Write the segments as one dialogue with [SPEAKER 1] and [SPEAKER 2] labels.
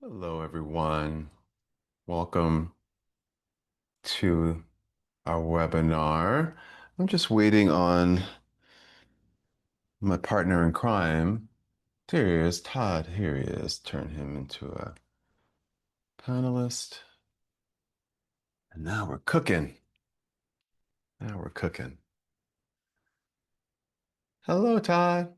[SPEAKER 1] Hello, everyone. Welcome to our webinar. I'm just waiting on my partner in crime. There he is, Todd. Here he is. Turn him into a panelist. And now we're cooking. Now we're cooking. Hello, Todd.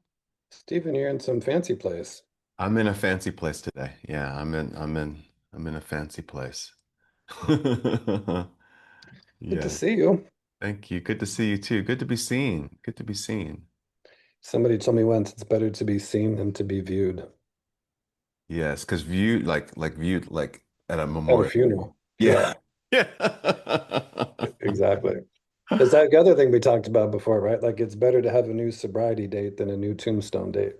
[SPEAKER 2] Steven, you're in some fancy place.
[SPEAKER 1] I'm in a fancy place today. Yeah, I'm in a fancy place.
[SPEAKER 2] Good to
[SPEAKER 1] Yeah,
[SPEAKER 2] see you.
[SPEAKER 1] thank you. Good to see you too. Good to be seen. Good to be seen.
[SPEAKER 2] Somebody told me once it's better to be seen than to be viewed
[SPEAKER 1] Yes, because viewed like at a
[SPEAKER 2] at a
[SPEAKER 1] memorial.
[SPEAKER 2] funeral.
[SPEAKER 1] Yeah.
[SPEAKER 2] Yeah, exactly. It's that other thing we talked about before, right? Like it's better to have a new sobriety date than a new tombstone date.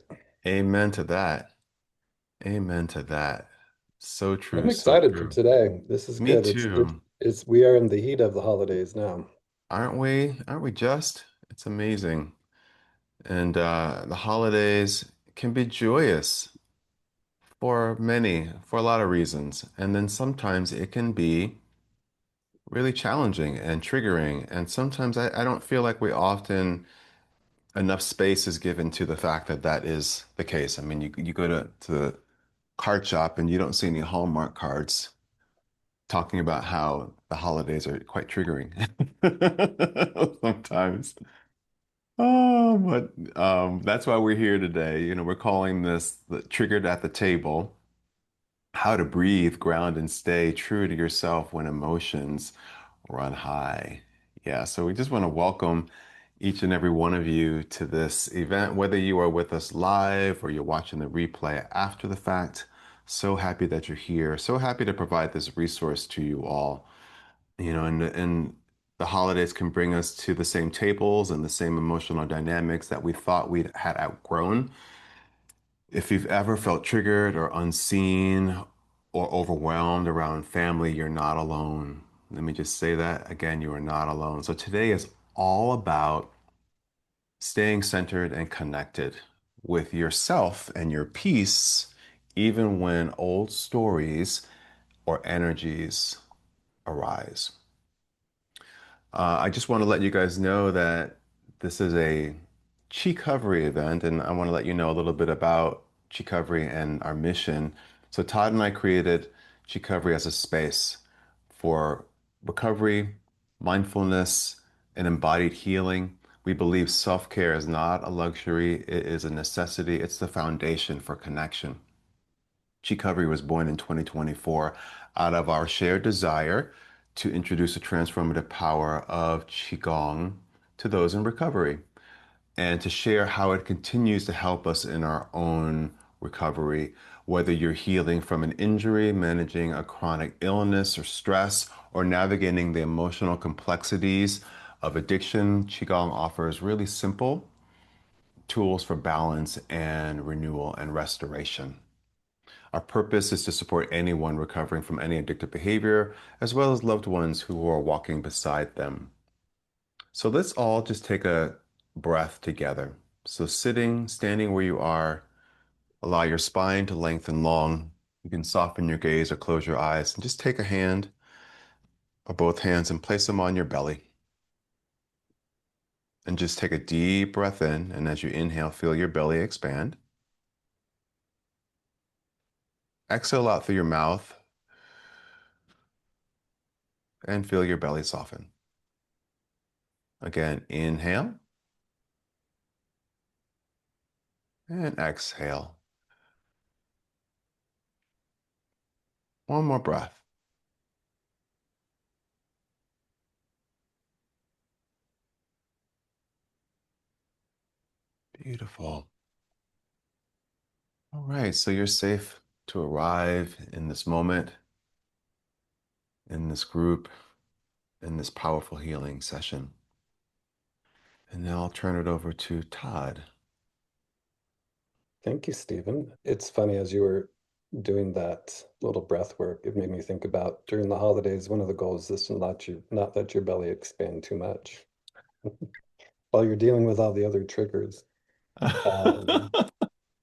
[SPEAKER 1] Amen to that. Amen to that. So true,
[SPEAKER 2] I'm
[SPEAKER 1] so
[SPEAKER 2] excited for
[SPEAKER 1] true.
[SPEAKER 2] today. This is
[SPEAKER 1] Me
[SPEAKER 2] good. It's
[SPEAKER 1] too.
[SPEAKER 2] it's we are in the heat of the holidays now.
[SPEAKER 1] Aren't we? Aren't we just? It's amazing. And the holidays can be joyous for a lot of reasons. And then sometimes it can be really challenging and triggering. And sometimes I don't feel like we often enough space is given to the fact that that is the case. I mean, you go to the card shop and you don't see any Hallmark cards talking about how the holidays are quite triggering sometimes. Oh, but that's why we're here today. We're calling this the Triggered at the Table. How to breathe, ground, and stay true to yourself when emotions run high. Yeah, so we just want to welcome each and every one of you to this event, whether you are with us live or you're watching the replay after the fact. So happy that you're here. So happy to provide this resource to you all. And the holidays can bring us to the same tables and the same emotional dynamics that we thought we had outgrown. If you've ever felt triggered or unseen or overwhelmed around family, you're not alone. Let me just say that again, you are not alone. So today is all about staying centered and connected with yourself and your peace, even when old stories or energies arise. I just want to let you guys know that this is a Qicovery event, and I want to let you know a little bit about Qicovery and our mission. So Todd and I created Qicovery as a space for recovery, mindfulness, and embodied healing. We believe self-care is not a luxury, it is a necessity. It's the foundation for connection. Qicovery was born in 2024 out of our shared desire to introduce the transformative power of Qigong to those in recovery and to share how it continues to help us in our own recovery, whether you're healing from an injury, managing a chronic illness or stress, or navigating the emotional complexities of addiction. Qigong offers really simple tools for balance and renewal and restoration. Our purpose is to support anyone recovering from any addictive behavior, as well as loved ones who are walking beside them. So let's all just take a breath together. So sitting, standing where you are, allow your spine to lengthen long. You can soften your gaze or close your eyes and just take a hand or both hands and place them on your belly. And just take a deep breath in. And as you inhale, feel your belly expand. Exhale out through your mouth and feel your belly soften. Again, inhale and exhale. One more breath. Beautiful. All right, so you're safe to arrive in this moment, in this group, in this powerful healing session. And now I'll turn it over to Todd.
[SPEAKER 2] Thank you, Stephen. It's funny as you were doing that little breath work, it made me think about during the holidays, one of the goals is to not let your belly expand too much while you're dealing with all the other triggers. Um,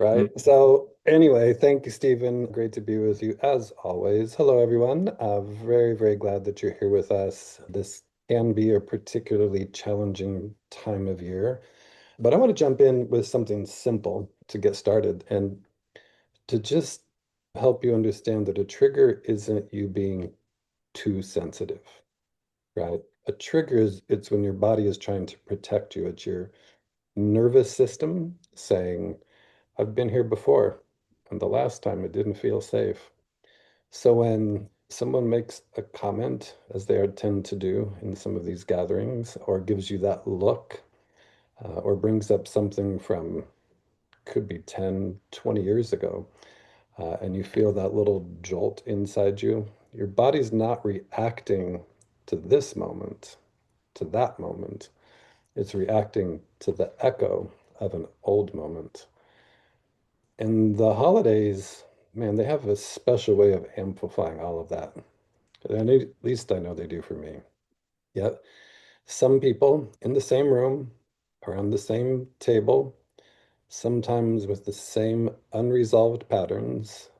[SPEAKER 2] right? So Anyway, thank you, Stephen. Great to be with you as always. Hello, everyone. Very, very glad that you're here with us. This can be a particularly challenging time of year, but I want to jump in with something simple to get started and to just help you understand that a trigger isn't you being too sensitive, right? A trigger is it's when your body is trying to protect you. It's your nervous system saying, I've been here before, and the last time it didn't feel safe. So when someone makes a comment, as they tend to do in some of these gatherings, or gives you that look, or brings up something from could be 10, 20 years ago, and you feel that little jolt inside you, your body's not reacting to this moment, to that moment. It's reacting to the echo of an old moment. And the holidays, man, they have a special way of amplifying all of that. And at least I know they do for me. Yet, some people in the same room, around the same table, sometimes with the same unresolved patterns,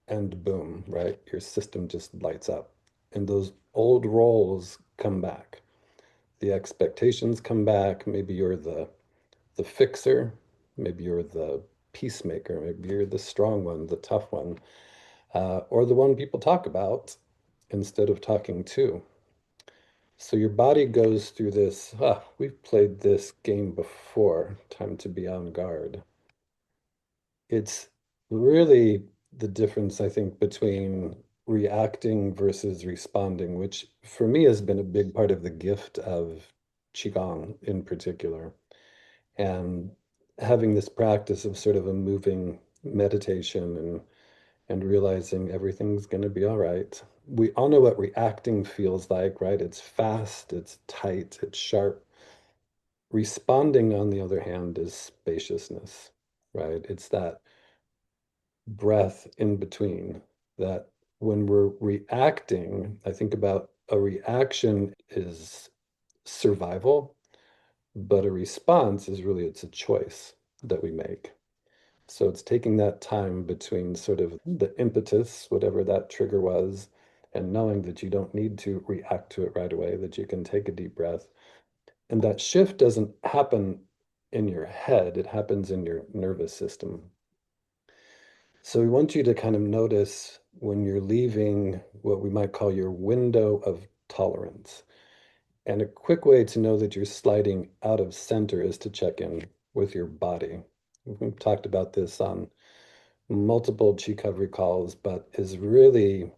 [SPEAKER 2] and boom, right? Your system just lights up. And those old roles come back. The expectations come back. Maybe you're the fixer, maybe you're the peacemaker, maybe you're the strong one, the tough one, or the one people talk about instead of talking to. So your body goes through this, we've played this game before, time to be on guard. It's really the difference, I think, between reacting versus responding, which for me has been a big part of the gift of Qigong in particular. And having this practice of sort of a moving meditation and realizing everything's going to be all right. We all know what reacting feels like, right? It's fast, it's tight, it's sharp. Responding, on the other hand, is spaciousness, right? It's that breath in between that when we're reacting, I think about a reaction is survival, but a response is really it's a choice that we make. So it's taking that time between sort of the impetus, whatever that trigger was, and knowing that you don't need to react to it right away, that you can take a deep breath. And that shift doesn't happen in your head, it happens in your nervous system. So we want you to kind of notice when you're leaving what we might call your window of tolerance. And a quick way to know that you're sliding out of center is to check in with your body. We've talked about this on multiple Qicovery calls, but is really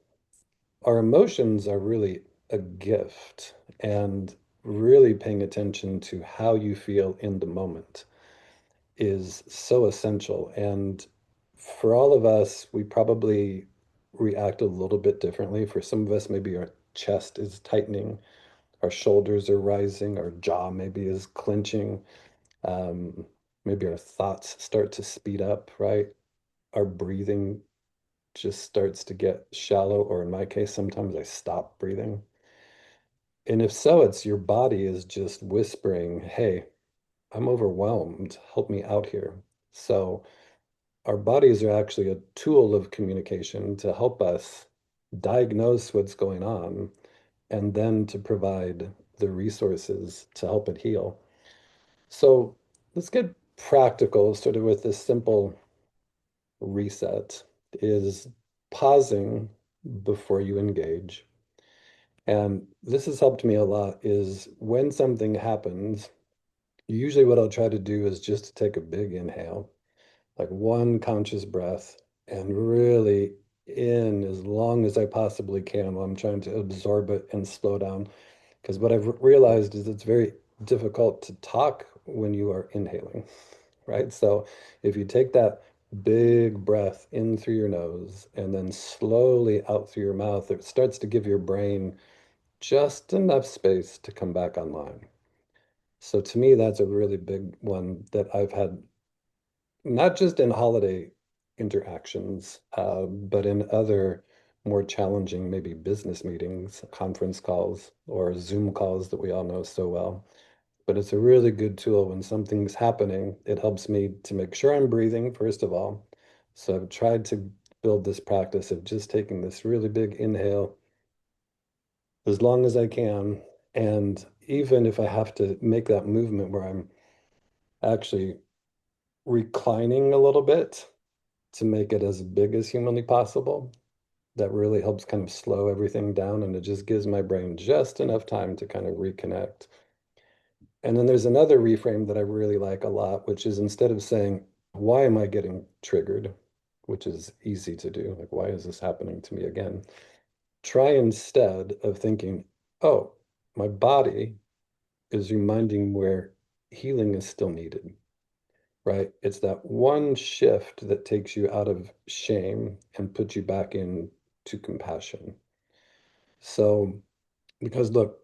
[SPEAKER 2] our emotions are really a gift and really paying attention to how you feel in the moment is so essential. And for all of us, we probably react a little bit differently. For some of us, maybe our chest is tightening, our shoulders are rising, our jaw maybe is clenching. Um, Maybe our thoughts start to speed up, right? Our breathing just starts to get shallow, or in my case, sometimes I stop breathing. And if so, it's your body is just whispering, hey, I'm overwhelmed. Help me out here. So our bodies are actually a tool of communication to help us diagnose what's going on and then to provide the resources to help it heal. So let's get practical, sort of with this simple reset is pausing before you engage. And this has helped me a lot is when something happens, usually what I'll try to do is just to take a big inhale, like one conscious breath, and really in as long as I possibly can while I'm trying to absorb it and slow down. Because what I've realized is it's very difficult to talk when you are inhaling, right? So if you take that big breath in through your nose and then slowly out through your mouth, it starts to give your brain just enough space to come back online. So to me, that's a really big one that I've had, not just in holiday interactions, but in other more challenging, maybe business meetings, conference calls, or Zoom calls that we all know so well. But it's a really good tool when something's happening. It helps me to make sure I'm breathing, first of all, So I've tried to build this practice of just taking this really big inhale as long as I can. And even if I have to make that movement where I'm actually reclining a little bit to make it as big as humanly possible, that really helps kind of slow everything down. And it just gives my brain just enough time to kind of reconnect. And then there's another reframe that I really like a lot, which is instead of saying, why am I getting triggered? Which is easy to do. Like, why is this happening to me again? Try instead of thinking, oh, my body is reminding where healing is still needed, right? It's that one shift that takes you out of shame and puts you back into compassion. So, because look,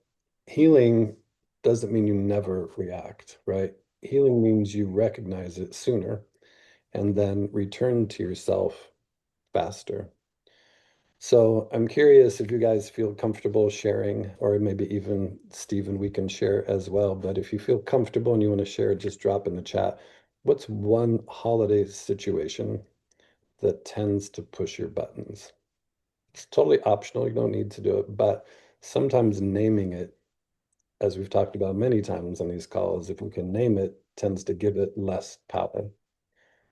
[SPEAKER 2] healing doesn't mean you never react, right? Healing means you recognize it sooner and then return to yourself faster. So I'm curious if you guys feel comfortable sharing, or maybe even Stephen, we can share as well. But if you feel comfortable and you want to share, just drop in the chat. What's one holiday situation that tends to push your buttons? It's totally optional. You don't need to do it, but sometimes naming it, as we've talked about many times on these calls, if we can name it, tends to give it less power.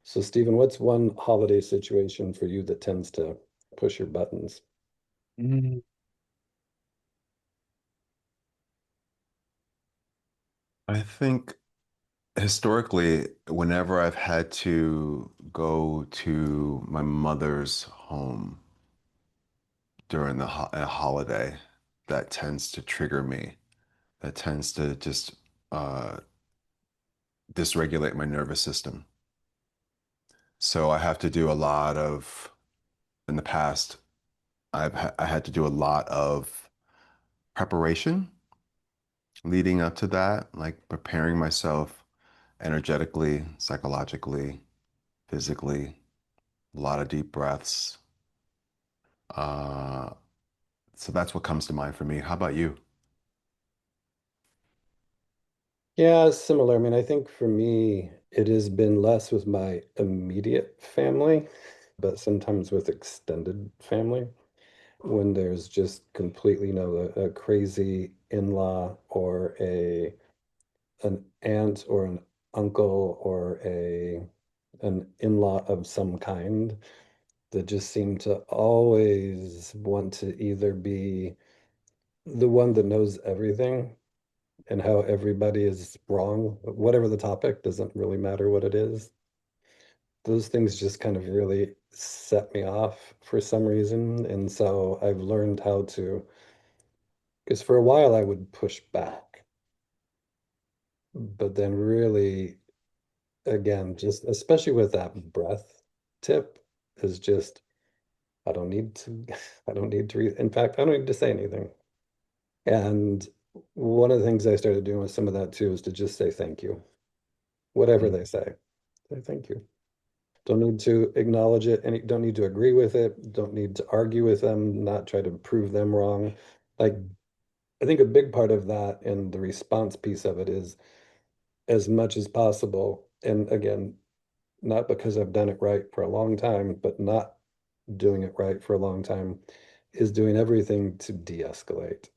[SPEAKER 2] So, Stephen, what's one holiday situation for you that tends to push your buttons?
[SPEAKER 1] Mm. I think historically, whenever I've had to go to my mother's home during a holiday, that tends to trigger me. That tends to just uh, dysregulate my nervous system. So I have to do a lot of, in the past, I had to do a lot of preparation leading up to that, like preparing myself energetically, psychologically, physically, a lot of deep breaths. Uh, so that's what comes to mind for me. How about you?
[SPEAKER 2] Yeah, similar. I mean, I think for me, it has been less with my immediate family, but sometimes with extended family when there's just completely, a crazy in-law or a an aunt or an uncle or a an in-law of some kind that just seem to always want to either be the one that knows everything and how everybody is wrong, whatever the topic, doesn't really matter what it is. Those things just kind of really set me off for some reason. And so I've learned how to, because for a while I would push back, but then really, again, just especially with that breath tip, is just, I don't need to, I don't need to, in fact, I don't need to say anything. And one of the things I started doing with some of that too is to just say thank you, whatever
[SPEAKER 1] Mm.
[SPEAKER 2] they say thank you. Don't need to acknowledge it and don't need to agree with it. Don't need to argue with them, not try to prove them wrong. Like, I think a big part of that and the response piece of it is as much as possible. And again, not because I've done it right for a long time, but not doing it right for a long time is doing everything to de-escalate,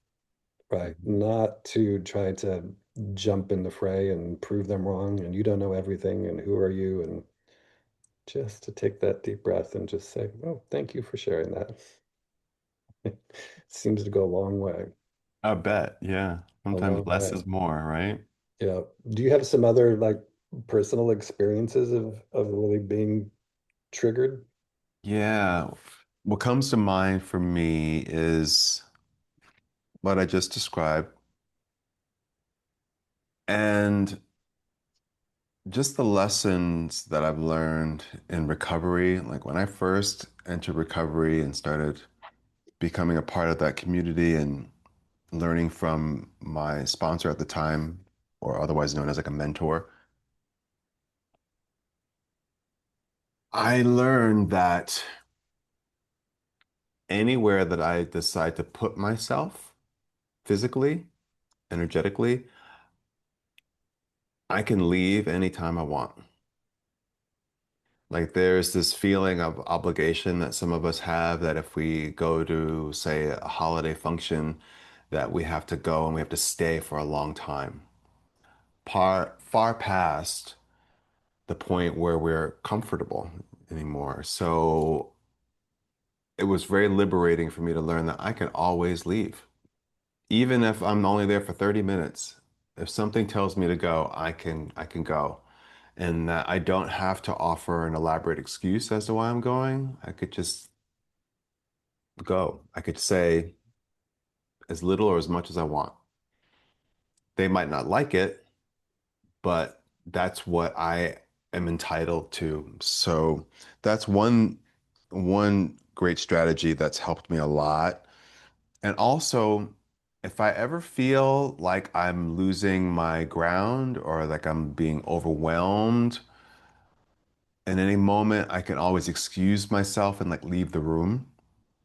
[SPEAKER 2] right? Not to try to jump in the fray and prove them wrong and you don't know everything and who are you, and just to take that deep breath and just say, "Oh, thank you for sharing that." Seems to go a long way.
[SPEAKER 1] I bet. Yeah.
[SPEAKER 2] A
[SPEAKER 1] Sometimes
[SPEAKER 2] long
[SPEAKER 1] less
[SPEAKER 2] way.
[SPEAKER 1] is more, right?
[SPEAKER 2] Yeah. Do you have some other like personal experiences of really being triggered?
[SPEAKER 1] Yeah. What comes to mind for me is what I just described and just the lessons that I've learned in recovery. Like when I first entered recovery and started becoming a part of that community and learning from my sponsor at the time, or otherwise known as like a mentor, I learned that anywhere that I decide to put myself physically, energetically, I can leave anytime I want. Like there's this feeling of obligation that some of us have that if we go to, say, a holiday function, that we have to go and we have to stay for a long time. Far past the point where we're comfortable anymore. So it was very liberating for me to learn that I can always leave. Even if I'm only there for 30 minutes. If something tells me to go, I can go. And that I don't have to offer an elaborate excuse as to why I'm going. I could just go. I could say as little or as much as I want. They might not like it, but that's what I am entitled to. So that's one great strategy that's helped me a lot. And also, if I ever feel like I'm losing my ground or like I'm being overwhelmed, in any moment, I can always excuse myself and like leave the room.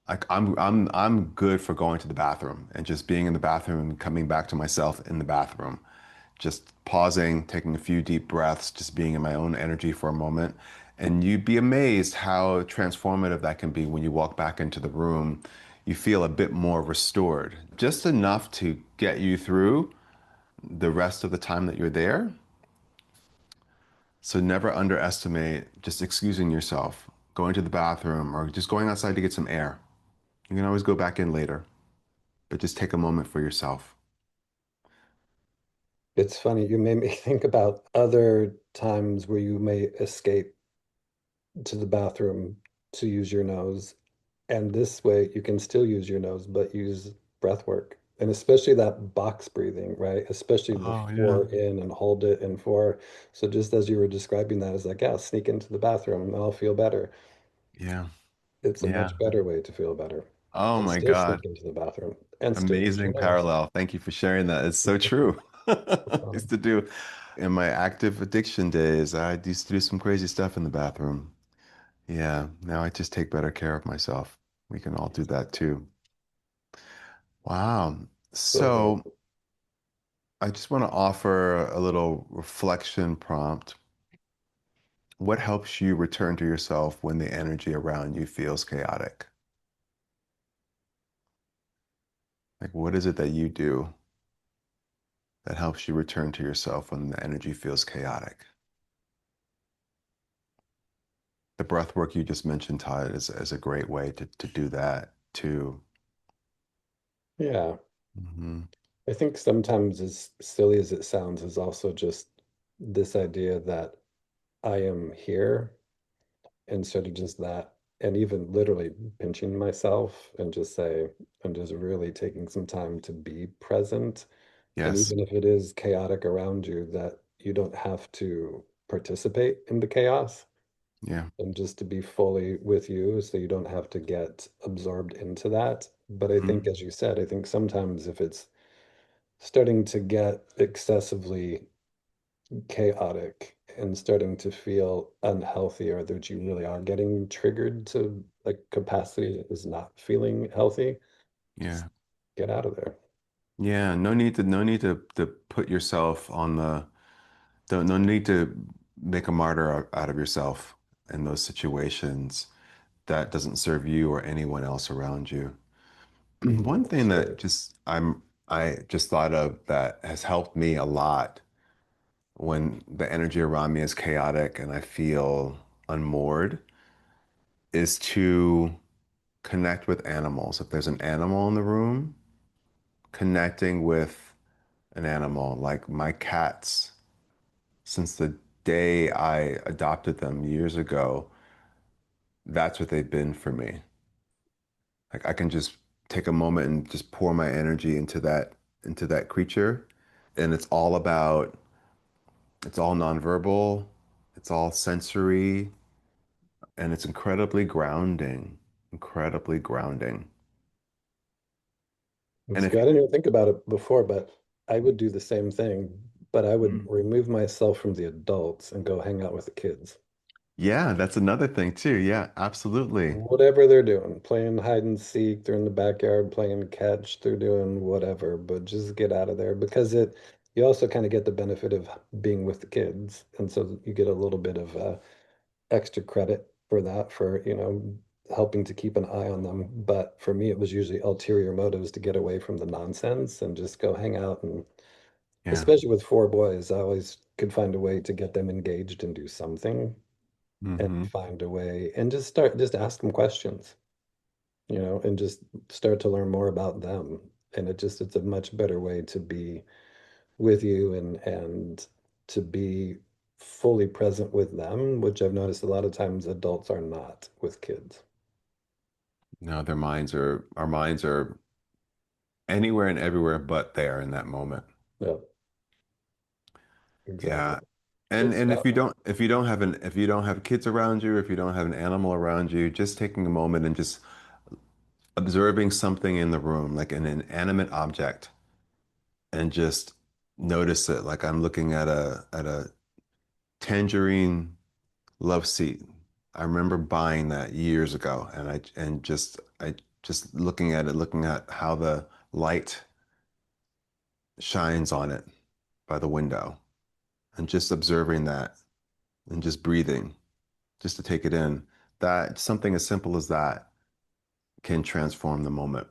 [SPEAKER 1] Like I'm good for going to the bathroom and just being in the bathroom and coming back to myself in the bathroom. Just pausing, taking a few deep breaths, just being in my own energy for a moment. And you'd be amazed how transformative that can be when you walk back into the room. You feel a bit more restored, just enough to get you through the rest of the time that you're there. So never underestimate just excusing yourself, going to the bathroom, or just going outside to get some air. You can always go back in later, but just take a moment for yourself.
[SPEAKER 2] It's funny, you made me think about other times where you may escape to the bathroom to use your nose. And this way you can still use your nose, but use breath work. And especially that box breathing, right? Especially the
[SPEAKER 1] Oh, yeah.
[SPEAKER 2] four in and hold it and four. So just as you were describing that, it's like, yeah, sneak into the bathroom and I'll feel better.
[SPEAKER 1] Yeah.
[SPEAKER 2] It's a
[SPEAKER 1] Yeah.
[SPEAKER 2] much better way to feel better.
[SPEAKER 1] Oh
[SPEAKER 2] And
[SPEAKER 1] my
[SPEAKER 2] still
[SPEAKER 1] God.
[SPEAKER 2] sneak into the bathroom and still use your
[SPEAKER 1] Amazing
[SPEAKER 2] nose.
[SPEAKER 1] parallel. Thank you for sharing that. It's so true. I used to do in my active addiction days, I used to do some crazy stuff in the bathroom. Yeah. Now I just take better care of myself. We can all do that too. Wow.
[SPEAKER 2] So
[SPEAKER 1] So
[SPEAKER 2] good.
[SPEAKER 1] I just want to offer a little reflection prompt. What helps you return to yourself when the energy around you feels chaotic? Like, what is it that you do that helps you return to yourself when the energy feels chaotic? The breath work you just mentioned, Todd, is a great way to do that too.
[SPEAKER 2] Yeah.
[SPEAKER 1] Hmm.
[SPEAKER 2] I think sometimes, as silly as it sounds, is also just this idea that I am here instead of just that. And even literally pinching myself and just say, I'm just really taking some time to be present. And
[SPEAKER 1] Yes.
[SPEAKER 2] even if it is chaotic around you, that you don't have to participate in the chaos
[SPEAKER 1] Yeah.
[SPEAKER 2] and just to be fully with you so you don't have to get absorbed into that. But I think,
[SPEAKER 1] Mhm.
[SPEAKER 2] as you said, I think sometimes if it's starting to get excessively chaotic and starting to feel unhealthy or that you really are getting triggered to like capacity that is not feeling healthy, just
[SPEAKER 1] Yeah.
[SPEAKER 2] get out of there.
[SPEAKER 1] Yeah. No need to put yourself on the don't no need to make a martyr out of yourself in those situations. That doesn't serve you or anyone else around you. One thing
[SPEAKER 2] That's
[SPEAKER 1] that
[SPEAKER 2] great.
[SPEAKER 1] I just thought of that has helped me a lot when the energy around me is chaotic and I feel unmoored is to connect with animals. If there's an animal in the room, connecting with an animal, like my cats, since the day I adopted them years ago, that's what they've been for me. Like I can just take a moment and just pour my energy into that creature. And it's all nonverbal, it's all sensory, and it's incredibly grounding, incredibly grounding. And
[SPEAKER 2] It's
[SPEAKER 1] if
[SPEAKER 2] good. I didn't even think about it before, but I would do the same thing, but I would
[SPEAKER 1] Mm.
[SPEAKER 2] remove myself from the adults and go hang out with the kids.
[SPEAKER 1] Yeah, that's another thing too. Yeah, absolutely.
[SPEAKER 2] Whatever they're doing, playing hide and seek, they're in the backyard playing catch, they're doing whatever, but just get out of there because you also kind of get the benefit of being with the kids. And so you get a little bit of extra credit for that, for, helping to keep an eye on them. But for me, it was usually ulterior motives to get away from the nonsense and just go hang out. And
[SPEAKER 1] Yeah.
[SPEAKER 2] especially with four boys, I always could find a way to get them engaged and do something and
[SPEAKER 1] Hmm.
[SPEAKER 2] find a way and just ask them questions, and just start to learn more about them. And it's a much better way to be with you and to be fully present with them, which I've noticed a lot of times adults are not with kids.
[SPEAKER 1] No, our minds are anywhere and everywhere but there in that moment.
[SPEAKER 2] Yeah, exactly.
[SPEAKER 1] Yeah.
[SPEAKER 2] Good
[SPEAKER 1] And
[SPEAKER 2] stuff.
[SPEAKER 1] if you don't have kids around you, if you don't have an animal around you, just taking a moment and just observing something in the room, like an inanimate object, and just notice it. Like I'm looking at a tangerine love seat. I remember buying that years ago, and I just looking at it, looking at how the light shines on it by the window, and just observing that, and just breathing, just to take it in. That something as simple as that can transform the moment.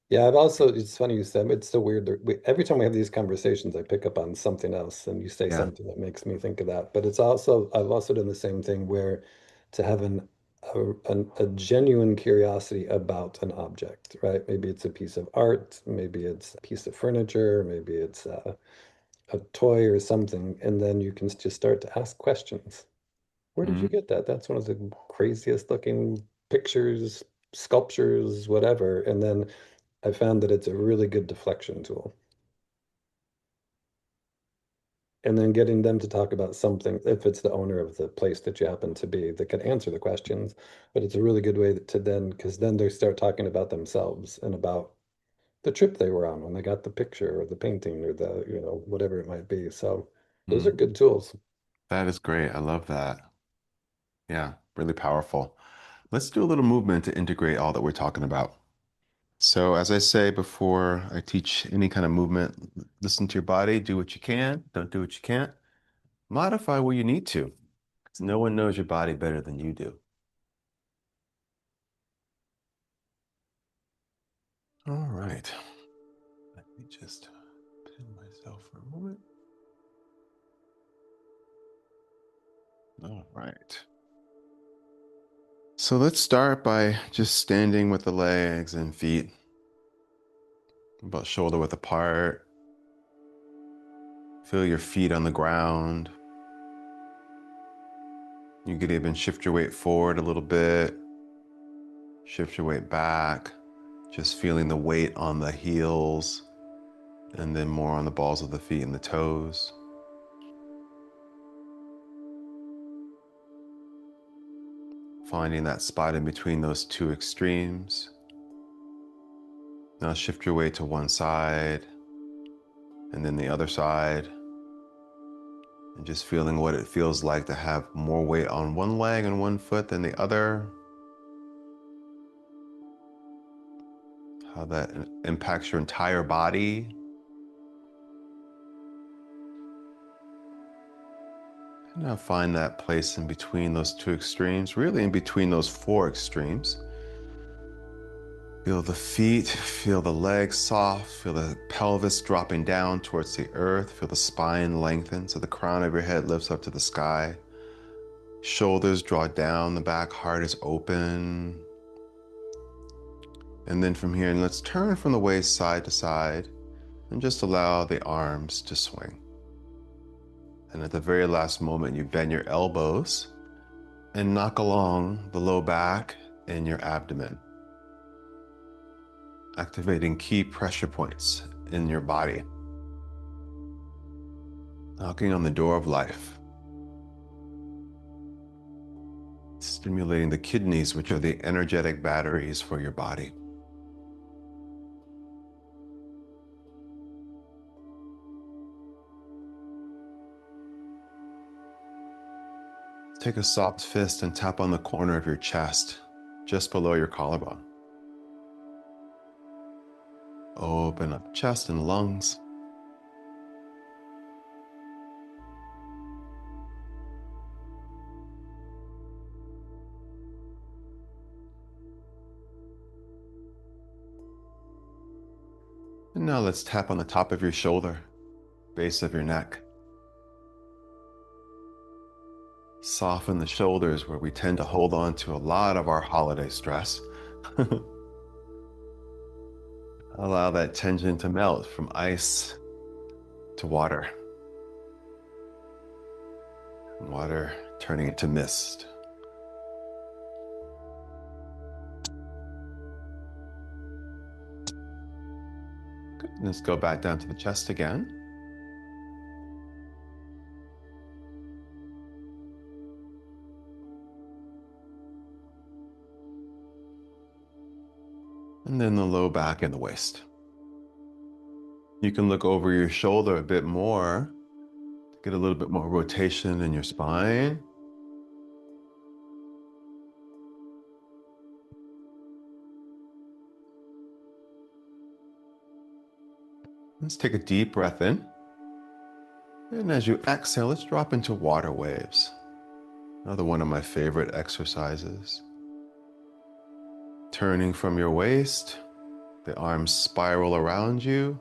[SPEAKER 2] Yeah, I've also, it's funny you said, it's so weird that every time we have these conversations, I pick up on something else and you say
[SPEAKER 1] Yeah.
[SPEAKER 2] something that makes me think of that. But it's also, I've also done the same thing where to have a genuine curiosity about an object, right? Maybe it's a piece of art, maybe it's a piece of furniture, maybe it's a toy or something. And then you can just start to ask questions. Where did you
[SPEAKER 1] Mhm.
[SPEAKER 2] get that? That's one of the craziest looking pictures, sculptures, whatever. And then I found that it's a really good deflection tool. And then getting them to talk about something, if it's the owner of the place that you happen to be, that can answer the questions. But it's a really good way to then, because then they start talking about themselves and about the trip they were on when they got the picture or the painting or the, whatever it might be. So those are
[SPEAKER 1] Mhm.
[SPEAKER 2] good tools.
[SPEAKER 1] That is great. I love that. Yeah, really powerful. Let's do a little movement to integrate all that we're talking about. So, as I say before I teach any kind of movement, listen to your body, do what you can, don't do what you can't. Modify where you need to, because no one knows your body better than you do. All right. Let me just pin myself for a moment. All right. So let's start by just standing with the legs and feet about shoulder width apart. Feel your feet on the ground. You could even shift your weight forward a little bit, shift your weight back, just feeling the weight on the heels and then more on the balls of the feet and the toes. Finding that spot in between those two extremes. Now shift your weight to one side and then the other side, and just feeling what it feels like to have more weight on one leg and one foot than the other, how that impacts your entire body. And now find that place in between those two extremes, really in between those four extremes. Feel the feet, feel the legs soft, feel the pelvis dropping down towards the earth, feel the spine lengthen so the crown of your head lifts up to the sky. Shoulders draw down, the back, heart is open. And then from here, let's turn from the waist side to side and just allow the arms to swing. And at the very last moment, you bend your elbows and knock along the low back and your abdomen, activating key pressure points in your body, knocking on the door of life, stimulating the kidneys, which are the energetic batteries for your body. Take a soft fist and tap on the corner of your chest, just below your collarbone. Open up chest and lungs. Now let's tap on the top of your shoulder, base of your neck. Soften the shoulders where we tend to hold on to a lot of our holiday stress. Allow that tension to melt from ice to water. Water turning into mist. Good. Let's go back down to the chest again. And then the low back and the waist. You can look over your shoulder a bit more, get a little bit more rotation in your spine. Let's take a deep breath in. And as you exhale, let's drop into water waves. Another one of my favorite exercises. Turning from your waist, the arms spiral around you.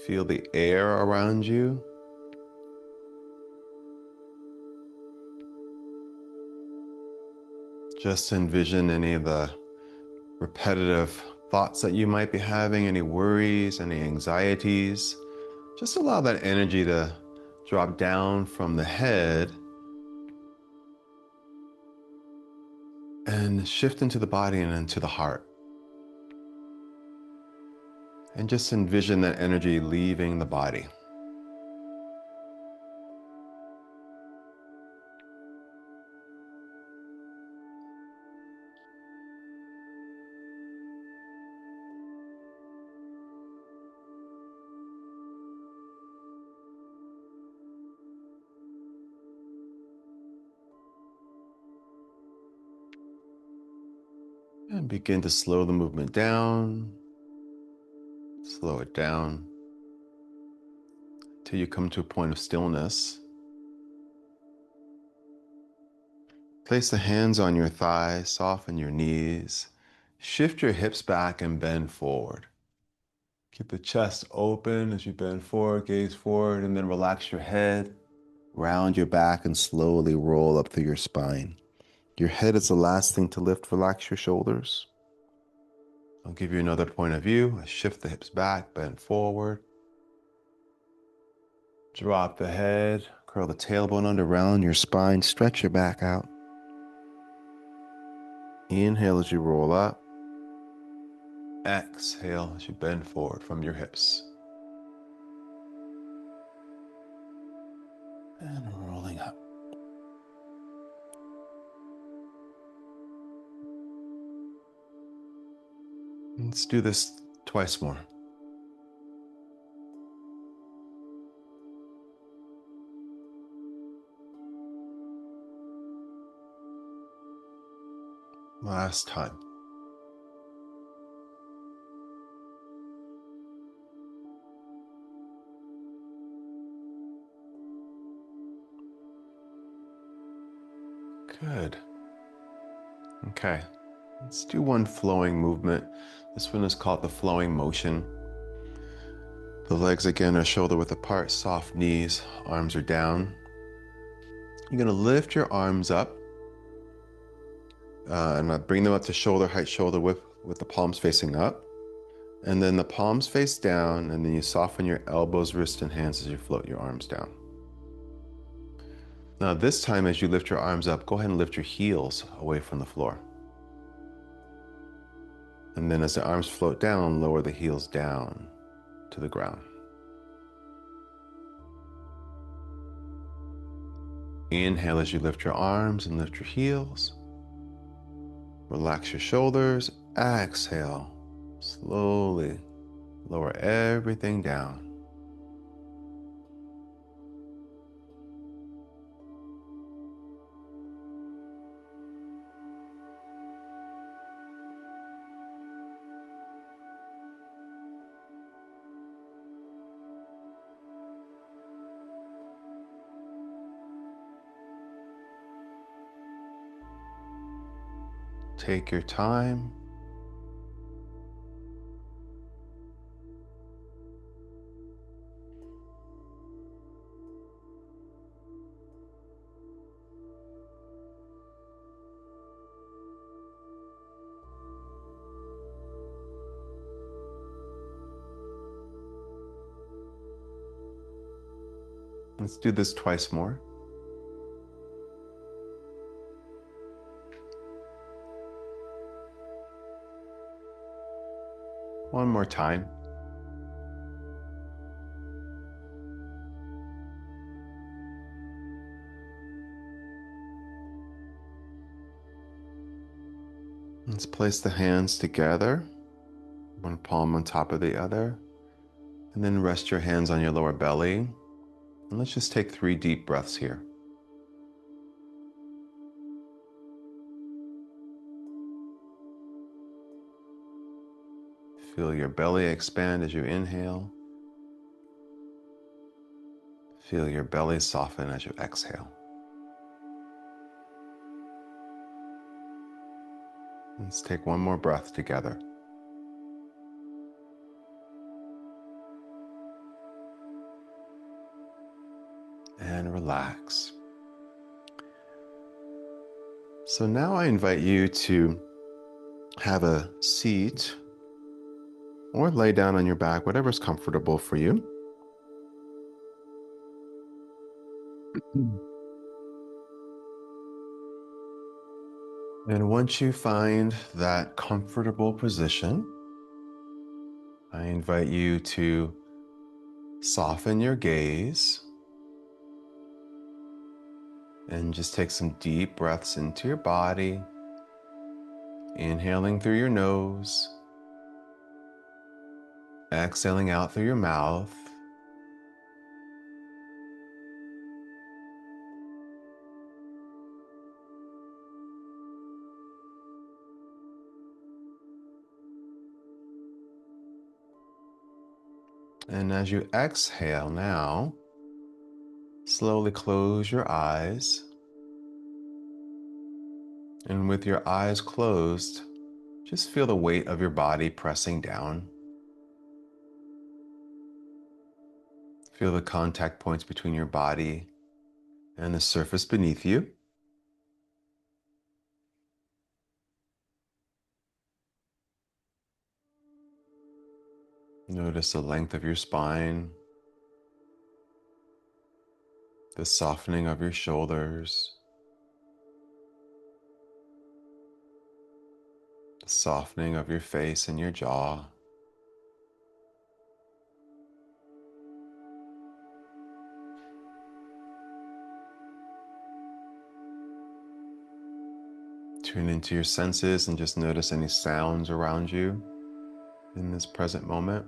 [SPEAKER 1] Feel the air around you. Just envision any of the repetitive thoughts that you might be having, any worries, any anxieties. Just allow that energy to drop down from the head and shift into the body and into the heart. And just envision that energy leaving the body. And begin to slow the movement down. Slow it down till you come to a point of stillness. Place the hands on your thighs, soften your knees. Shift your hips back and bend forward. Keep the chest open as you bend forward, gaze forward, and then relax your head, round your back, and slowly roll up through your spine. Your head is the last thing to lift. Relax your shoulders. I'll give you another point of view. Shift the hips back, bend forward. Drop the head, curl the tailbone under, round your spine, stretch your back out. Inhale as you roll up. Exhale as you bend forward from your hips. And rolling up. Let's do this twice more. Last time. Good. Okay. Let's do one flowing movement. This one is called the flowing motion. The legs again are shoulder width apart, soft knees, arms are down. You're going to lift your arms up and bring them up to shoulder height, shoulder width with the palms facing up. And then the palms face down, and then you soften your elbows, wrists, and hands as you float your arms down. Now this time as you lift your arms up, go ahead and lift your heels away from the floor. And then as the arms float down, lower the heels down to the ground. Inhale as you lift your arms and lift your heels. Relax your shoulders. Exhale. Slowly lower everything down. Take your time. Let's do this twice more. One more time. Let's place the hands together, one palm on top of the other, and then rest your hands on your lower belly. And let's just take 3 deep breaths here. Feel your belly expand as you inhale. Feel your belly soften as you exhale. Let's take one more breath together. And relax. So now I invite you to have a seat or lay down on your back, whatever's comfortable for you. And once you find that comfortable position, I invite you to soften your gaze and just take some deep breaths into your body, inhaling through your nose, exhaling out through your mouth. And as you exhale now, slowly close your eyes. And with your eyes closed, just feel the weight of your body pressing down. Feel the contact points between your body and the surface beneath you. Notice the length of your spine, the softening of your shoulders, the softening of your face and your jaw. Tune into your senses and just notice any sounds around you in this present moment.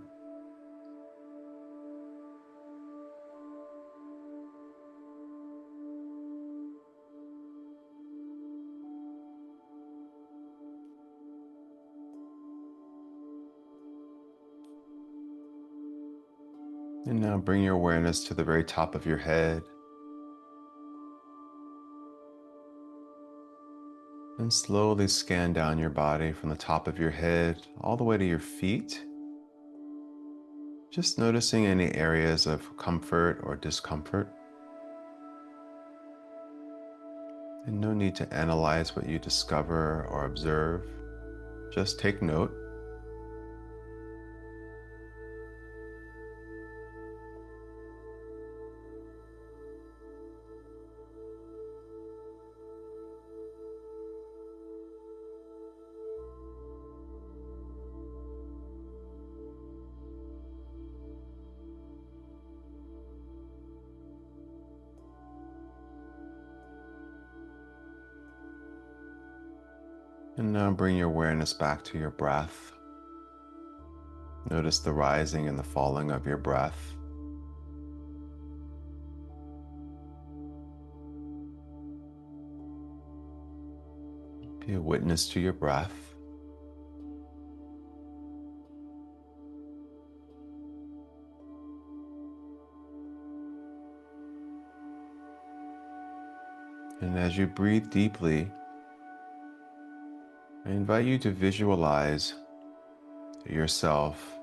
[SPEAKER 1] And now bring your awareness to the very top of your head. And slowly scan down your body from the top of your head all the way to your feet. Just noticing any areas of comfort or discomfort. And no need to analyze what you discover or observe. Just take note. And now bring your awareness back to your breath. Notice the rising and the falling of your breath. Be a witness to your breath. And as you breathe deeply, I invite you to visualize yourself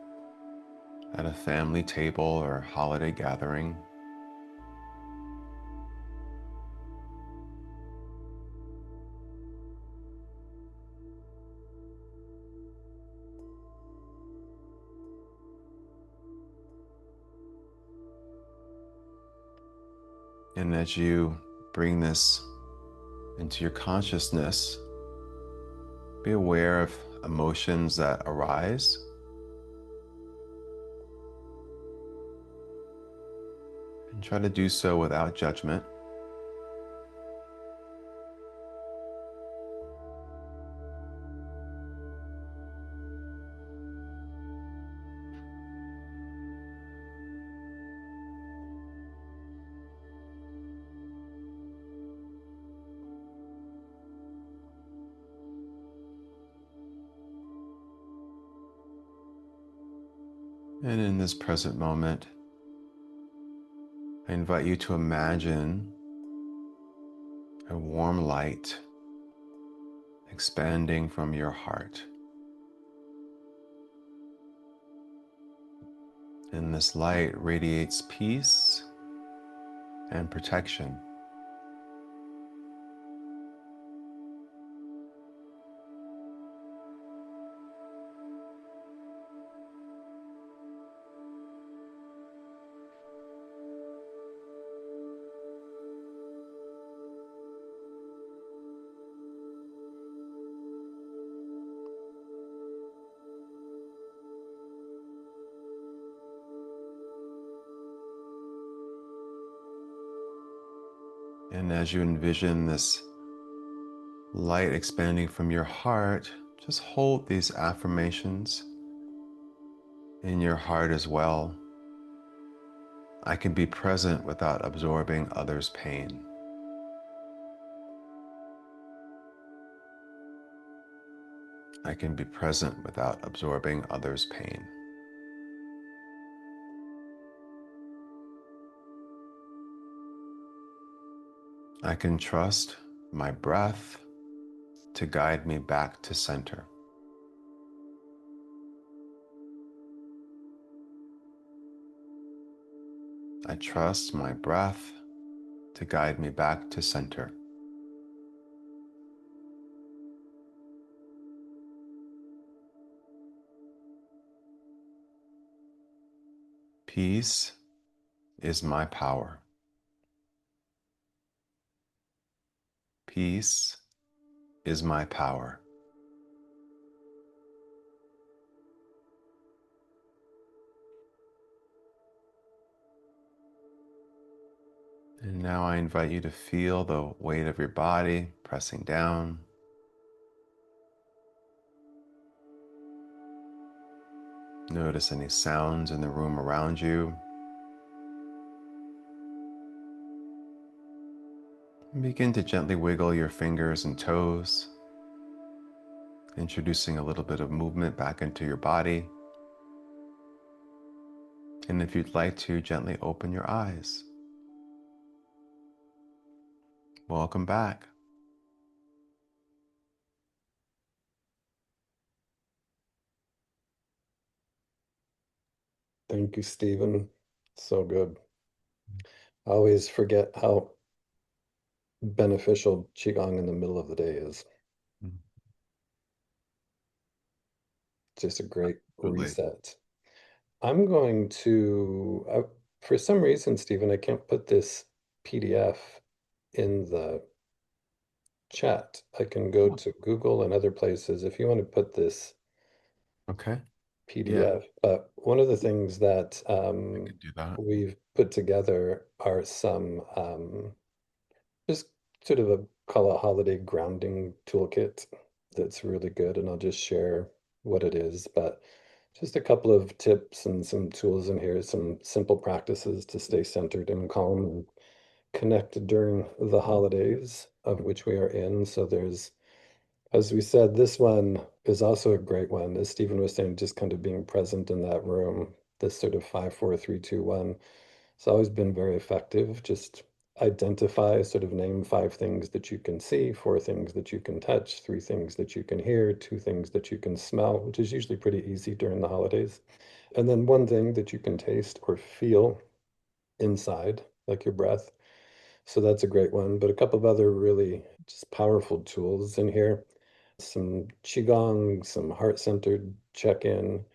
[SPEAKER 1] at a family table or holiday gathering. And as you bring this into your consciousness, be aware of emotions that arise. And try to do so without judgment. And in this present moment, I invite you to imagine a warm light expanding from your heart. And this light radiates peace and protection. And as you envision this light expanding from your heart, just hold these affirmations in your heart as well. I can be present without absorbing others' pain. I can be present without absorbing others' pain. I can trust my breath to guide me back to center. I trust my breath to guide me back to center. Peace is my power. Peace is my power. And now I invite you to feel the weight of your body pressing down. Notice any sounds in the room around you. And begin to gently wiggle your fingers and toes, introducing a little bit of movement back into your body. And if you'd like to, gently open your eyes. Welcome back.
[SPEAKER 2] Thank you, Stephen. So good. I always forget how beneficial Qigong in the middle of the day is. Just a great
[SPEAKER 1] Absolutely.
[SPEAKER 2] reset. I'm going to, for some reason, Stephen, I can't put this PDF in the chat. I can go
[SPEAKER 1] Oh,
[SPEAKER 2] to Google and other places if you want to put this
[SPEAKER 1] okay. Yeah,
[SPEAKER 2] PDF. But one of the things that
[SPEAKER 1] I could do that.
[SPEAKER 2] we've put together are some just sort of a call it holiday grounding toolkit that's really good. And I'll just share what it is. But just a couple of tips and some tools in here, some simple practices to stay centered and calm and connected during the holidays of which we are in. So there's, as we said, this one is also a great one. As Stephen was saying, just kind of being present in that room, this sort of 5, 4, 3, 2, 1. It's always been very effective. Just identify, sort of name 5 things that you can see, 4 things that you can touch, 3 things that you can hear, 2 things that you can smell, which is usually pretty easy during the holidays. And then 1 thing that you can taste or feel inside, like your breath. So that's a great one. But a couple of other really just powerful tools in here. Some Qigong, some heart-centered check-in.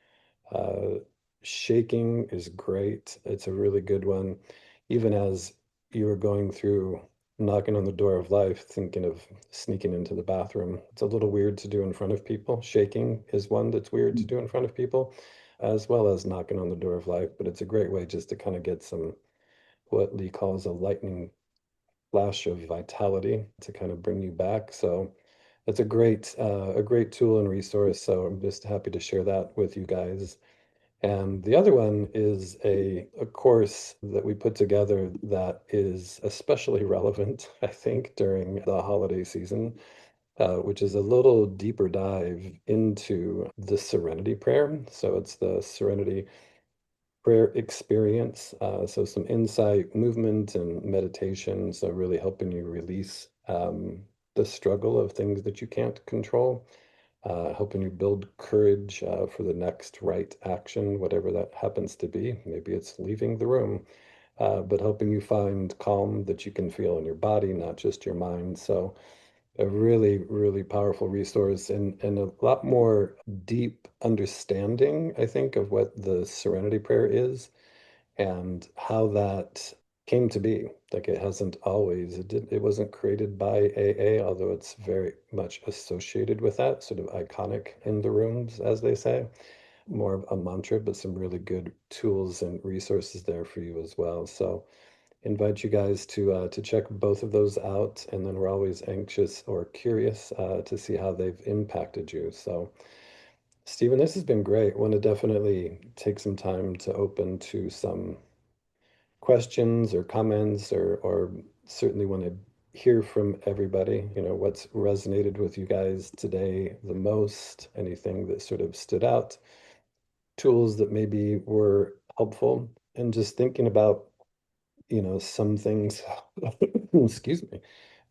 [SPEAKER 2] Uh, Shaking is great. It's a really good one. Even as you were going through knocking on the door of life, thinking of sneaking into the bathroom. It's a little weird to do in front of people. Shaking is one that's weird to do in front of people, as well as knocking on the door of life. But it's a great way just to kind of get some what Lee calls a lightning flash of vitality to kind of bring you back. So it's a great tool and resource. So I'm just happy to share that with you guys. And the other one is a course that we put together that is especially relevant, I think, during the holiday season, which is a little deeper dive into the Serenity Prayer. So it's the Serenity Prayer experience. So some insight, movement, and meditation. So really helping you release the struggle of things that you can't control, helping you build courage for the next right action, whatever that happens to be. Maybe it's leaving the room, but helping you find calm that you can feel in your body, not just your mind. So a really, really powerful resource and a lot more deep understanding, I think, of what the Serenity Prayer is and how that came to be. Like it hasn't always, it wasn't created by AA, although it's very much associated with that, sort of iconic in the rooms, as they say. More of a mantra, but some really good tools and resources there for you as well. So invite you guys to check both of those out, and then we're always anxious or curious to see how they've impacted you. So, Stephen, this has been great. Want to definitely take some time to open to some questions or comments or certainly want to hear from everybody, what's resonated with you guys today the most, anything that sort of stood out, tools that maybe were helpful, and just thinking about, some things, excuse me,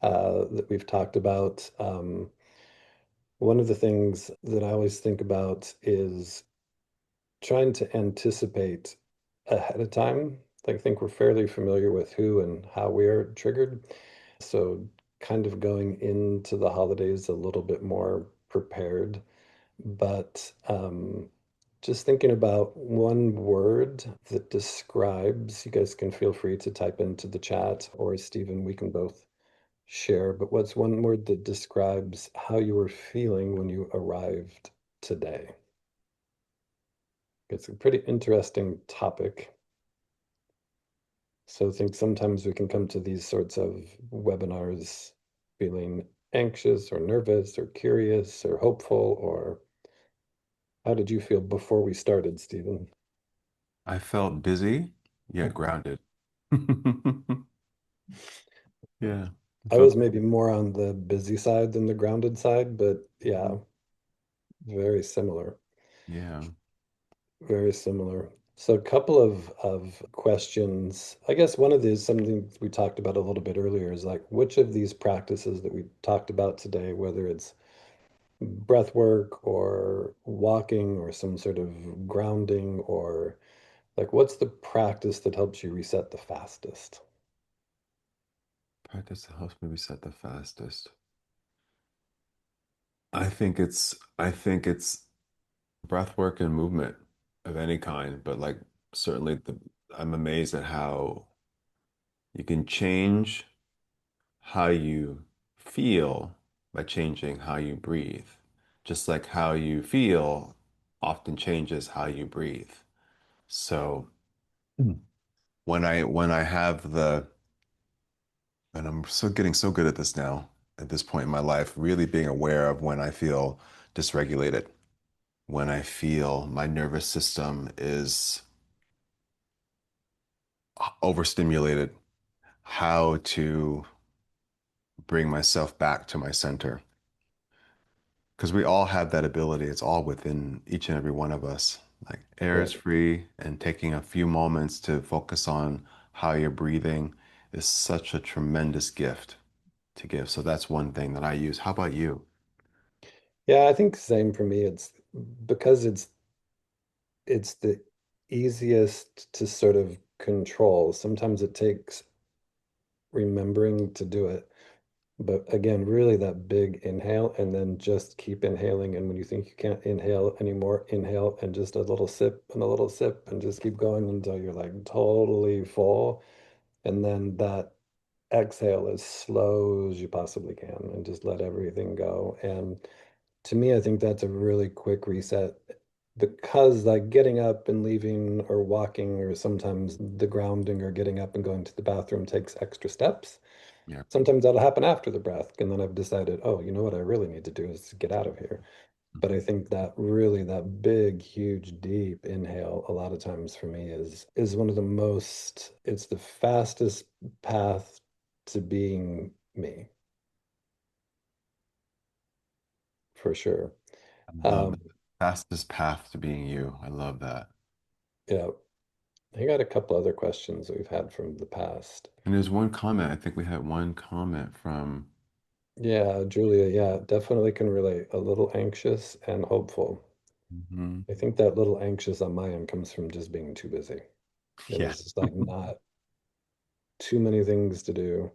[SPEAKER 2] that we've talked about. One of the things that I always think about is trying to anticipate ahead of time. I think we're fairly familiar with who and how we are triggered. So, kind of going into the holidays a little bit more prepared. But just thinking about one word that describes, you guys can feel free to type into the chat, or Stephen, we can both share. But what's one word that describes how you were feeling when you arrived today? It's a pretty interesting topic. So I think sometimes we can come to these sorts of webinars feeling anxious or nervous or curious or hopeful, or how did you feel before we started, Stephen?
[SPEAKER 1] I felt busy yet grounded. Yeah, I
[SPEAKER 2] I
[SPEAKER 1] felt
[SPEAKER 2] was maybe more on the busy side than the grounded side, but yeah, very similar.
[SPEAKER 1] yeah.
[SPEAKER 2] Very similar. So a couple of questions. I guess one of these, something we talked about a little bit earlier, is like which of these practices that we talked about today, whether it's breath work or walking or some sort of grounding, or like what's the practice that helps you reset the fastest?
[SPEAKER 1] Practice that helps me reset the fastest. I think it's breath work and movement of any kind, but like certainly I'm amazed at how you can change how you feel by changing how you breathe. Just like how you feel often changes how you breathe. So when I have the and I'm so getting so good at this now at this point in my life, really being aware of when I feel dysregulated, when I feel my nervous system is overstimulated, how to bring myself back to my center. Because we all have that ability. It's all within each and every one of us. Like air is
[SPEAKER 2] Right.
[SPEAKER 1] free, and taking a few moments to focus on how you're breathing is such a tremendous gift to give. So that's one thing that I use. How about you?
[SPEAKER 2] Yeah, I think same for me. It's because it's the easiest to sort of control. Sometimes it takes remembering to do it. But again, really that big inhale and then just keep inhaling. And when you think you can't inhale anymore, inhale and just a little sip and a little sip and just keep going until you're like totally full. And then that exhale as slow as you possibly can and just let everything go. And to me, I think that's a really quick reset because like getting up and leaving or walking or sometimes the grounding or getting up and going to the bathroom takes extra steps.
[SPEAKER 1] Yeah.
[SPEAKER 2] Sometimes that'll happen after the breath. And then I've decided, oh, you know what I really need to do is get out of here. But I think that really that big, huge, deep inhale a lot of times for me is one of the most, it's the fastest path to being me, for sure.
[SPEAKER 1] I love
[SPEAKER 2] Um,
[SPEAKER 1] that. Fastest path to being you. I love that.
[SPEAKER 2] yeah, I got a couple other questions that we've had from the past.
[SPEAKER 1] And there's one comment. I think we had one comment from,
[SPEAKER 2] Yeah, Julia, yeah, definitely can relate. A little anxious and hopeful.
[SPEAKER 1] mhm.
[SPEAKER 2] I think that little anxious on my end comes from just being too busy. It
[SPEAKER 1] Yeah.
[SPEAKER 2] was just like not too many things to do.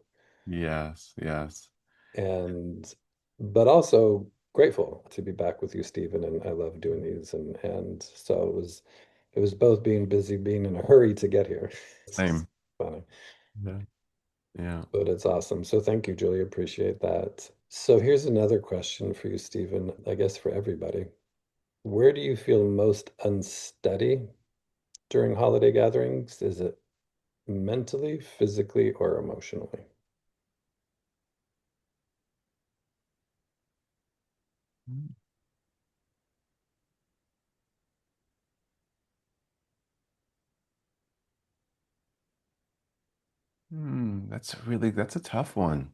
[SPEAKER 1] Yes, yes.
[SPEAKER 2] And but also grateful to be back with you, Stephen, and I love doing these and so it was both being busy, being in a hurry to get here. It's just
[SPEAKER 1] Same.
[SPEAKER 2] funny,
[SPEAKER 1] Yeah. Yeah.
[SPEAKER 2] but it's awesome. So thank you, Julie. Appreciate that. So here's another question for you, Stephen, I guess for everybody. Where do you feel most unsteady during holiday gatherings? Is it mentally, physically, or emotionally?
[SPEAKER 1] That's a tough one.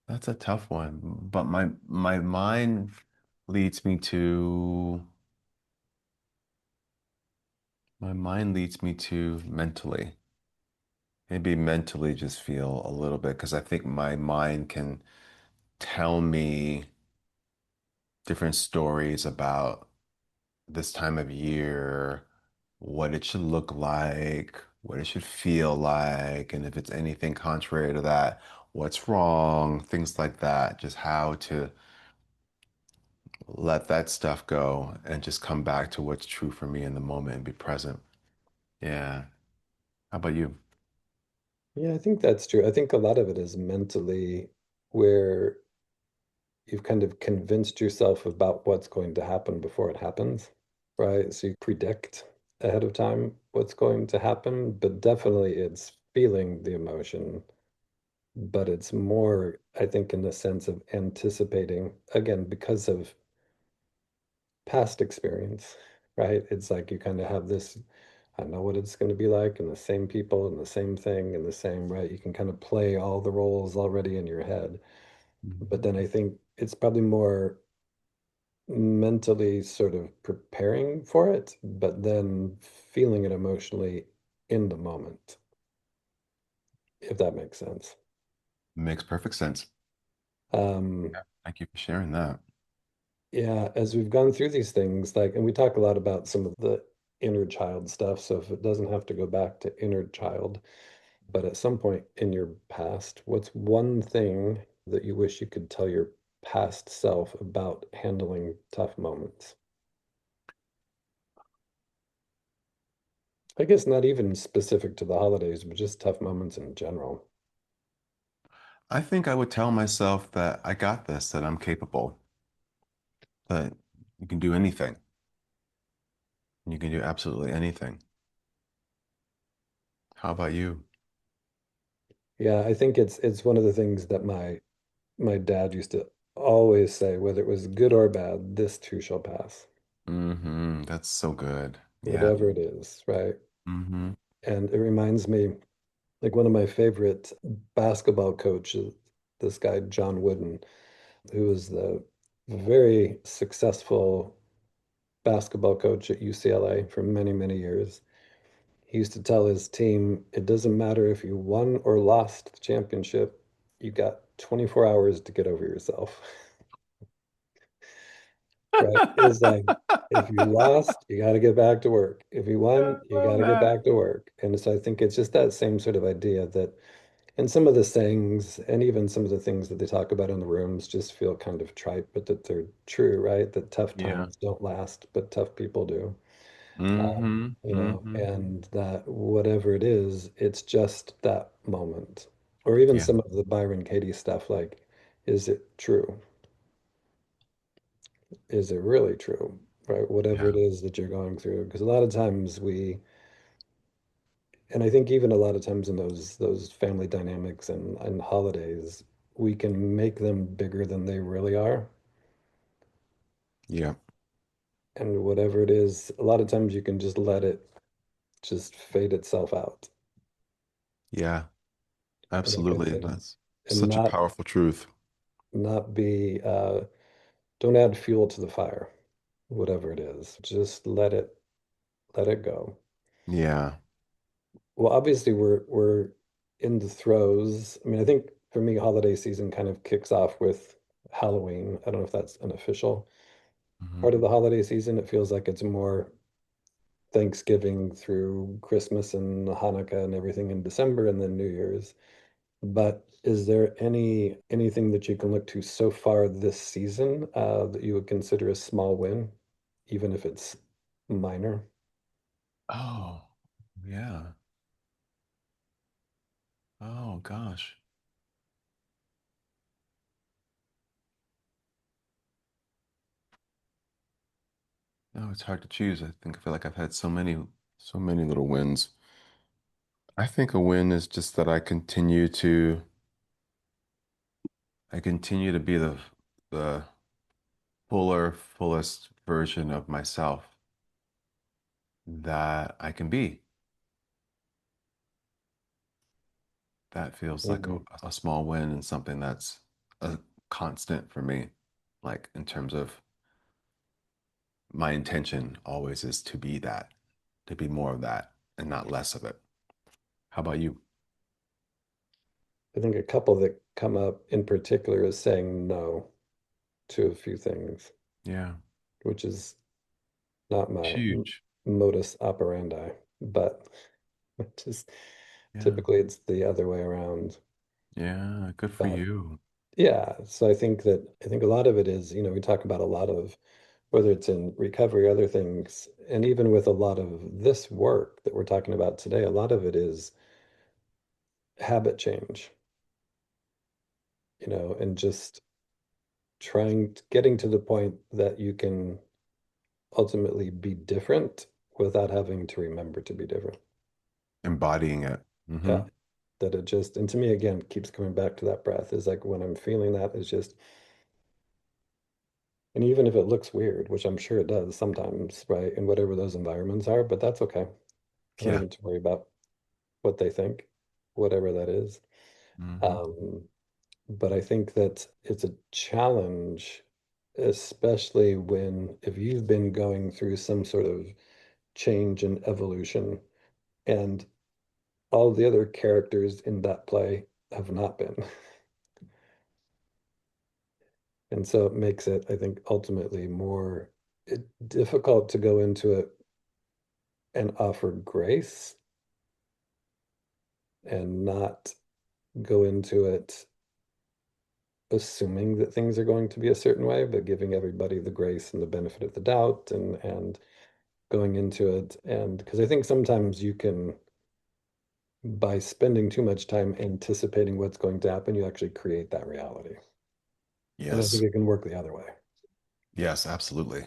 [SPEAKER 1] That's a tough one. But my mind leads me to my mind leads me to mentally. Maybe mentally just feel a little bit because I think my mind can tell me different stories about this time of year, what it should look like, what it should feel like, and if it's anything contrary to that, what's wrong, things like that. Just how to let that stuff go and just come back to what's true for me in the moment and be present. Yeah. How about you?
[SPEAKER 2] Yeah, I think that's true. I think a lot of it is mentally where you've kind of convinced yourself about what's going to happen before it happens, right? So you predict ahead of time what's going to happen, but definitely it's feeling the emotion, but it's more, I think, in the sense of anticipating, again, because of past experience, right? It's like you kind of have this, I know what it's going to be like, and the same people, and the same thing, and the same, right? You can kind of play all the roles already in your head. But
[SPEAKER 1] Mhm.
[SPEAKER 2] then I think it's probably more mentally sort of preparing for it, but then feeling it emotionally in the moment, if that makes sense.
[SPEAKER 1] Makes perfect sense.
[SPEAKER 2] Um,
[SPEAKER 1] Yeah. Thank you for sharing that.
[SPEAKER 2] yeah, as we've gone through these things, like, and we talk a lot about some of the inner child stuff, so if it doesn't have to go back to inner child, but at some point in your past, what's one thing that you wish you could tell your past self about handling tough moments? I guess not even specific to the holidays, but just tough moments in general.
[SPEAKER 1] I think I would tell myself that I got this, that I'm capable, that you can do anything. You can do absolutely anything. How about you?
[SPEAKER 2] Yeah, I think it's one of the things that my dad used to always say, whether it was good or bad, this too shall pass,
[SPEAKER 1] That's so good. Yeah.
[SPEAKER 2] whatever it is, right?
[SPEAKER 1] hmm
[SPEAKER 2] And it reminds me, like one of my favorite basketball coaches, this guy, John Wooden, who was the very successful basketball coach at UCLA for many, many years. He used to tell his team, it doesn't matter if you won or lost the championship, you got 24 hours to get over yourself. Right? It's like if you lost, you got to get back to work. If you
[SPEAKER 1] I
[SPEAKER 2] won, you got
[SPEAKER 1] love
[SPEAKER 2] to get
[SPEAKER 1] that.
[SPEAKER 2] back to work. And so I think it's just that same sort of idea that, and some of the sayings and even some of the things that they talk about in the rooms just feel kind of trite, but that they're true, right? That tough
[SPEAKER 1] Yeah.
[SPEAKER 2] times don't last, but tough people do.
[SPEAKER 1] Mm-hmm. Mm-hmm.
[SPEAKER 2] and that whatever it is, it's just that moment. Or even
[SPEAKER 1] Yeah.
[SPEAKER 2] some of the Byron Katie stuff, like, is it true? Is it really true? Right? Whatever
[SPEAKER 1] Yeah.
[SPEAKER 2] it is that you're going through. Because a lot of times and I think even a lot of times in those family dynamics and holidays, we can make them bigger than they really are.
[SPEAKER 1] Yeah.
[SPEAKER 2] And whatever it is, a lot of times you can just let it just fade itself out.
[SPEAKER 1] Yeah.
[SPEAKER 2] And like I
[SPEAKER 1] Absolutely.
[SPEAKER 2] said,
[SPEAKER 1] That's
[SPEAKER 2] and
[SPEAKER 1] such a powerful truth.
[SPEAKER 2] not be don't add fuel to the fire, whatever it is. Just let it go.
[SPEAKER 1] Yeah.
[SPEAKER 2] Well, obviously we're in the throes. I mean, I think for me, holiday season kind of kicks off with Halloween. I don't know if that's an official
[SPEAKER 1] Hmm.
[SPEAKER 2] part of the holiday season. It feels like it's more Thanksgiving through Christmas and Hanukkah and everything in December and then New Year's. But is there anything that you can look to so far this season that you would consider a small win, even if it's minor?
[SPEAKER 1] Oh, yeah. Oh, gosh. No, it's hard to choose. I feel like I've had so many little wins. I think a win is just that I continue to be the fullest version of myself that I can be. That feels like
[SPEAKER 2] Mhm.
[SPEAKER 1] a small win and something that's a constant for me. Like in terms of my intention always is to be that, to be more of that and not less of it. How about you?
[SPEAKER 2] I think a couple that come up in particular is saying no to a few things,
[SPEAKER 1] Yeah,
[SPEAKER 2] which is not my
[SPEAKER 1] huge.
[SPEAKER 2] modus operandi, but just
[SPEAKER 1] Yeah,
[SPEAKER 2] typically it's the other way around.
[SPEAKER 1] yeah, good for
[SPEAKER 2] But
[SPEAKER 1] you.
[SPEAKER 2] yeah, so I think a lot of it is, we talk about a lot of whether it's in recovery, other things, and even with a lot of this work that we're talking about today, a lot of it is habit change, and just getting to the point that you can ultimately be different without having to remember to be different.
[SPEAKER 1] Embodying it.
[SPEAKER 2] Yeah.
[SPEAKER 1] Hmm.
[SPEAKER 2] That it just, and to me, again, keeps coming back to that breath is like when I'm feeling that, it's just, and even if it looks weird, which I'm sure it does sometimes, right? In whatever those environments are, but that's okay. I don't
[SPEAKER 1] Yeah.
[SPEAKER 2] need to worry about what they think, whatever that is.
[SPEAKER 1] Hmm.
[SPEAKER 2] Um, but I think that it's a challenge, especially if you've been going through some sort of change and evolution, and all the other characters in that play have not been. And so it makes it, I think, ultimately more difficult to go into it and offer grace and not go into it assuming that things are going to be a certain way, but giving everybody the grace and the benefit of the doubt and going into it. And because I think sometimes you can, by spending too much time anticipating what's going to happen, you actually create that reality. And I think
[SPEAKER 1] Yes.
[SPEAKER 2] it can work the other way,
[SPEAKER 1] Yes, absolutely.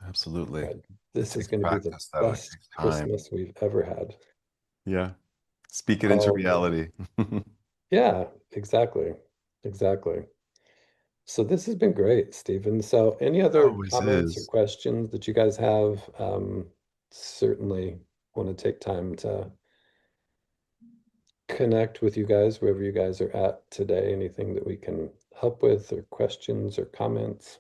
[SPEAKER 1] Absolutely.
[SPEAKER 2] right?
[SPEAKER 1] It
[SPEAKER 2] This is
[SPEAKER 1] takes
[SPEAKER 2] going to be the
[SPEAKER 1] practice, though. It
[SPEAKER 2] best
[SPEAKER 1] takes time.
[SPEAKER 2] Christmas we've ever had.
[SPEAKER 1] Yeah. Speak it into
[SPEAKER 2] All the,
[SPEAKER 1] reality.
[SPEAKER 2] yeah, exactly. Exactly. So this has been great, Stephen. So any other
[SPEAKER 1] Always
[SPEAKER 2] comments or
[SPEAKER 1] is.
[SPEAKER 2] questions that you guys have? Certainly want to take time to connect with you guys wherever you guys are at today. Anything that we can help with or questions or comments?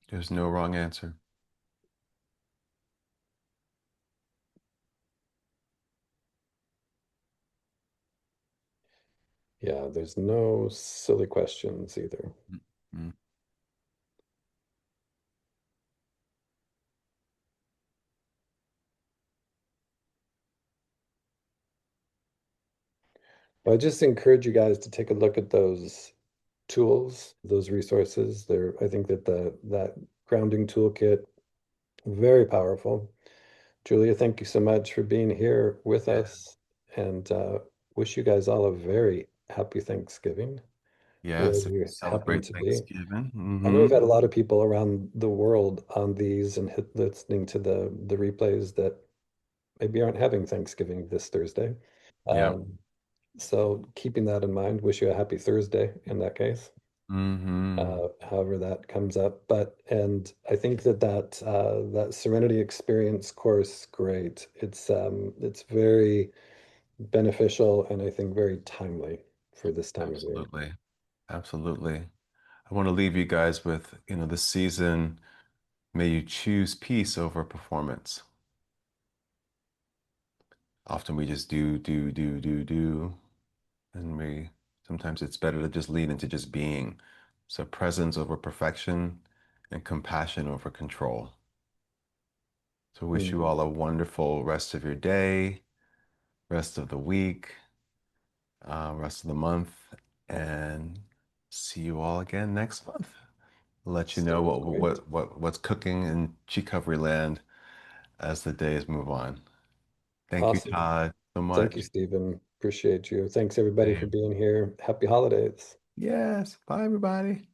[SPEAKER 1] There's no wrong answer.
[SPEAKER 2] Yeah, there's no silly questions either.
[SPEAKER 1] Mm.
[SPEAKER 2] But I just encourage you guys to take a look at those tools, those resources. I think that that grounding toolkit. Very powerful. Julia, thank you so much for being here with
[SPEAKER 1] Yeah.
[SPEAKER 2] us and wish you guys all a very happy Thanksgiving,
[SPEAKER 1] Yes,
[SPEAKER 2] wherever
[SPEAKER 1] if you
[SPEAKER 2] you happen
[SPEAKER 1] celebrate
[SPEAKER 2] to be.
[SPEAKER 1] Thanksgiving.
[SPEAKER 2] I know we've had a lot of people around the world on these and listening to the replays that maybe aren't having Thanksgiving this Thursday.
[SPEAKER 1] Yeah.
[SPEAKER 2] Um, so keeping that in mind, wish you a happy Thursday in that case,
[SPEAKER 1] Hmm.
[SPEAKER 2] however that comes up. But and I think that Serenity Experience course, great. It's very beneficial and I think very timely for this time of year.
[SPEAKER 1] Absolutely. Absolutely. I want to leave you guys with, this season, may you choose peace over performance. Often we just do, and sometimes it's better to just lean into just being. So presence over perfection and compassion over control. So wish you
[SPEAKER 2] Mm.
[SPEAKER 1] all a wonderful rest of your day, rest of the week, rest of the month, and see you all again next month. Let you know
[SPEAKER 2] Sounds great.
[SPEAKER 1] what's cooking in Qicovery land as the days move on. Thank you,
[SPEAKER 2] Awesome.
[SPEAKER 1] Todd, so
[SPEAKER 2] Thank you,
[SPEAKER 1] much.
[SPEAKER 2] Stephen. Appreciate you. Thanks everybody for
[SPEAKER 1] Same.
[SPEAKER 2] being here. Happy holidays.
[SPEAKER 1] Yes. Bye, everybody.